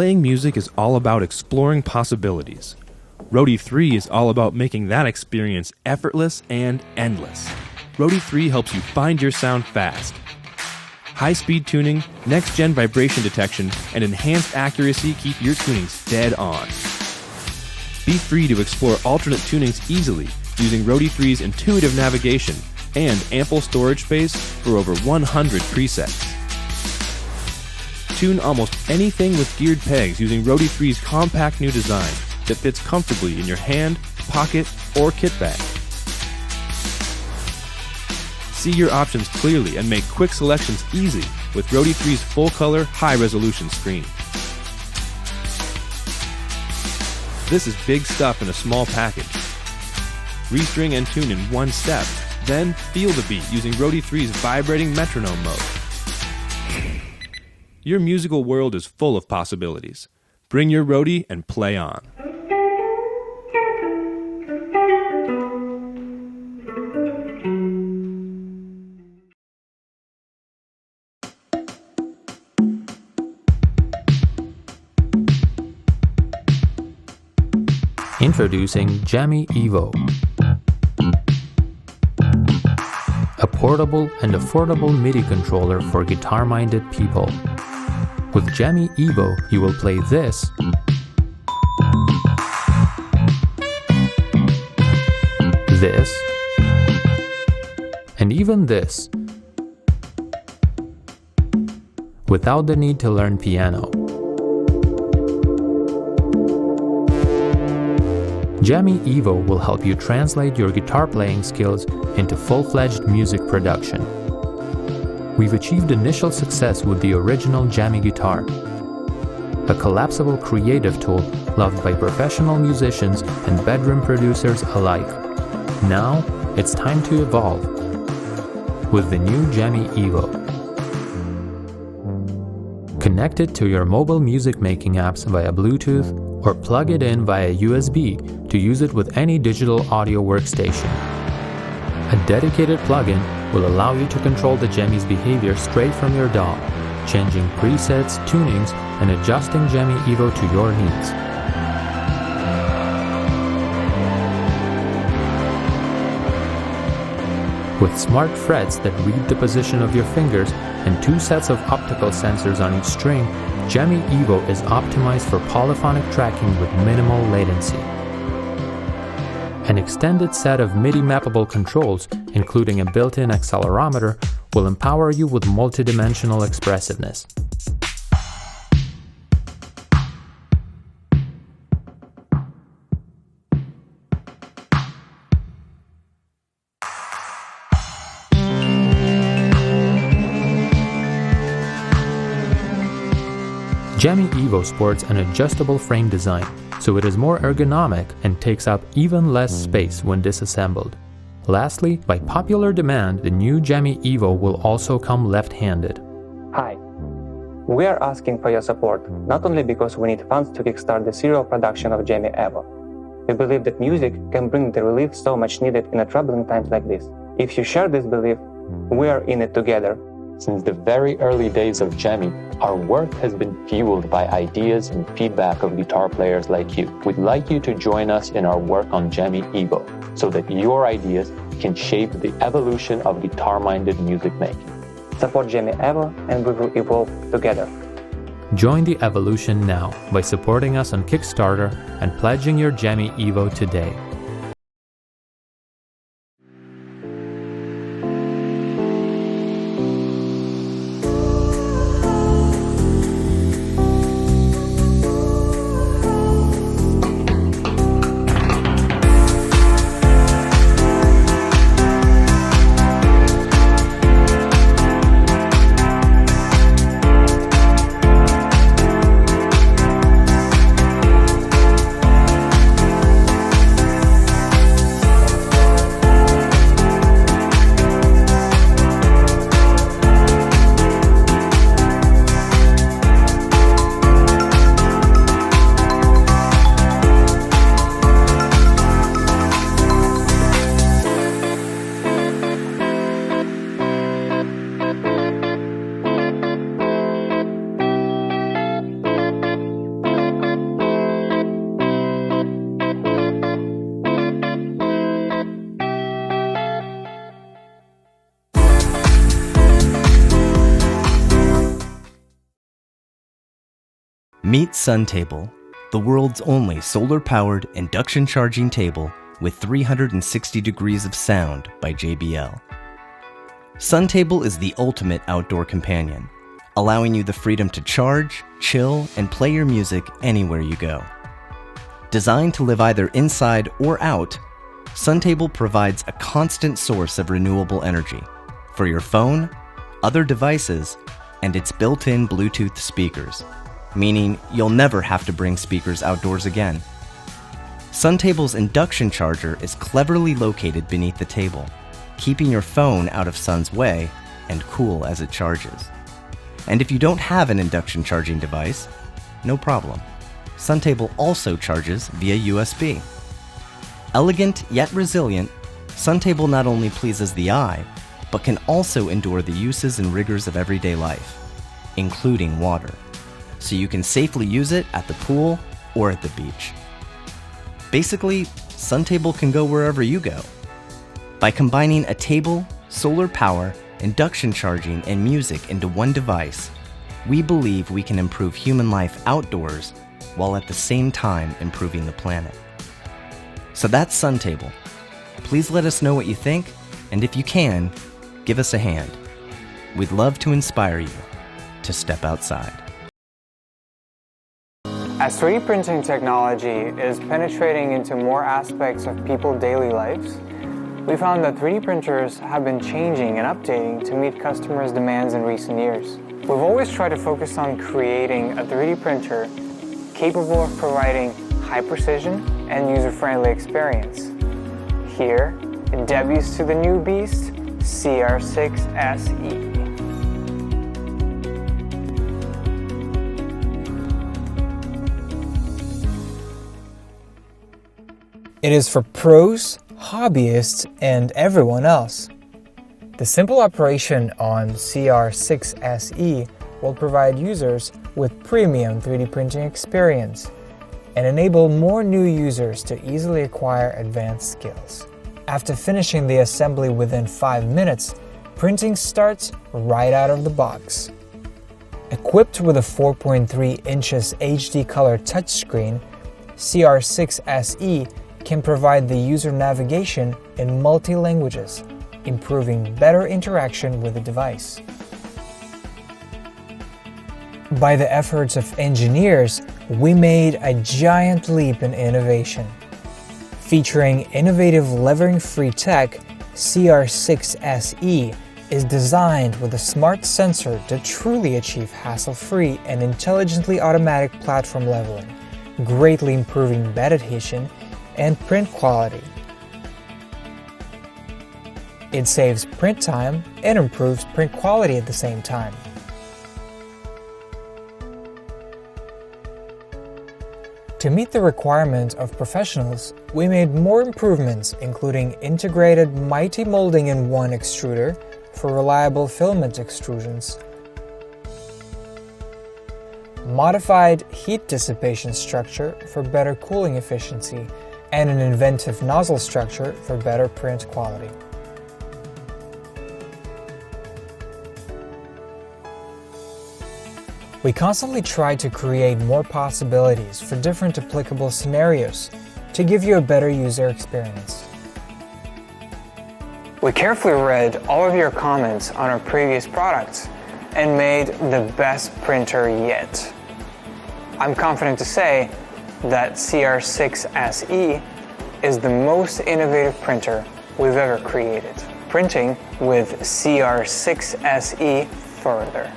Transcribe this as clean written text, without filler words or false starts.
Playing music is all about exploring possibilities. Roadie 3 is all about making that experience effortless and endless. Roadie 3 helps you find your sound fast. High-speed tuning, next-gen vibration detection, and enhanced accuracy keep your tunings dead on. Be free to explore alternate tunings easily using Roadie 3's intuitive navigation and ample storage space for over 100 presets. Tune almost anything with geared pegs using Roadie 3's compact new design that fits comfortably in your hand, pocket, or kit bag. See your options clearly and make quick selections easy with Roadie 3's full-color, high-resolution screen. This is big stuff in a small package. Restring and tune in one step, then feel the beat using Roadie 3's vibrating metronome mode. Your musical world is full of possibilities. Bring your Roadie and play on. Introducing Jammy Evo, a portable and affordable MIDI controller for guitar-minded people. With Jammy Evo, you will play this, this, and even this, without the need to learn piano. Jammy Evo will help you translate your guitar playing skills into full-fledged music production. We've achieved initial success with the original Jammy guitar, a collapsible creative tool loved by professional musicians and bedroom producers alike. Now, it's time to evolve with the new Jammy Evo. Connect it to your mobile music-making apps via Bluetooth or plug it in via USB to use it with any digital audio workstation. A dedicated plugin will allow you to control the Jammy's behavior straight from your DAW, changing presets, tunings, and adjusting Jammy Evo to your needs. With smart frets that read the position of your fingers and 2 sets of optical sensors on each string, Jammy Evo is optimized for polyphonic tracking with minimal latency. An extended set of MIDI mappable controls, including a built-in accelerometer, will empower you with multidimensional expressiveness. Jammy Evo sports an adjustable frame design, so it is more ergonomic and takes up even less space when disassembled. Lastly, by popular demand, the new Jammy Evo will also come left-handed. Hi. We are asking for your support, not only because we need funds to kickstart the serial production of Jammy Evo. We believe that music can bring the relief so much needed in troubling times like this. If you share this belief, we are in it together. Since the very early days of Jammy, our work has been fueled by ideas and feedback of guitar players like you. We'd like you to join us in our work on Jammy Evo, so that your ideas can shape the evolution of guitar-minded music making. Support Jammy Evo and we will evolve together. Join the evolution now by supporting us on Kickstarter and pledging your Jammy Evo today. Meet Suntable, the world's only solar-powered induction charging table with 360 degrees of sound by JBL. Suntable is the ultimate outdoor companion, allowing you the freedom to charge, chill, and play your music anywhere you go. Designed to live either inside or out, Suntable provides a constant source of renewable energy for your phone, other devices, and its built-in Bluetooth speakers, meaning you'll never have to bring speakers outdoors again. Suntable's induction charger is cleverly located beneath the table, keeping your phone out of sun's way and cool as it charges. And if you don't have an induction charging device, no problem. Suntable also charges via USB. Elegant yet resilient, Suntable not only pleases the eye, but can also endure the uses and rigors of everyday life, including water, so you can safely use it at the pool or at the beach. Basically, Suntable can go wherever you go. By combining a table, solar power, induction charging, and music into one device, we believe we can improve human life outdoors while at the same time improving the planet. So that's Suntable. Please let us know what you think, and if you can, give us a hand. We'd love to inspire you to step outside. As 3D printing technology is penetrating into more aspects of people's daily lives, we found that 3D printers have been changing and updating to meet customers' demands in recent years. We've always tried to focus on creating a 3D printer capable of providing high precision and user-friendly experience. Here, it debuts to the new beast, CR6 SE. It is for pros, hobbyists, and everyone else. The simple operation on CR6 SE will provide users with premium 3D printing experience and enable more new users to easily acquire advanced skills. After finishing the assembly within 5 minutes, printing starts right out of the box. Equipped with a 4.3 inches HD color touchscreen, CR6 SE can provide the user navigation in multi-languages, improving better interaction with the device. By the efforts of engineers, we made a giant leap in innovation. Featuring innovative levering-free tech, CR6 SE is designed with a smart sensor to truly achieve hassle-free and intelligently automatic platform leveling, greatly improving bed adhesion and print quality. It saves print time and improves print quality at the same time. To meet the requirements of professionals, we made more improvements, including integrated Mighty Molding-in-One extruder for reliable filament extrusions, modified heat dissipation structure for better cooling efficiency, and an inventive nozzle structure for better print quality. We constantly try to create more possibilities for different applicable scenarios to give you a better user experience. We carefully read all of your comments on our previous products and made the best printer yet. I'm confident to say that CR6 SE is the most innovative printer we've ever created. Printing with CR6 SE further.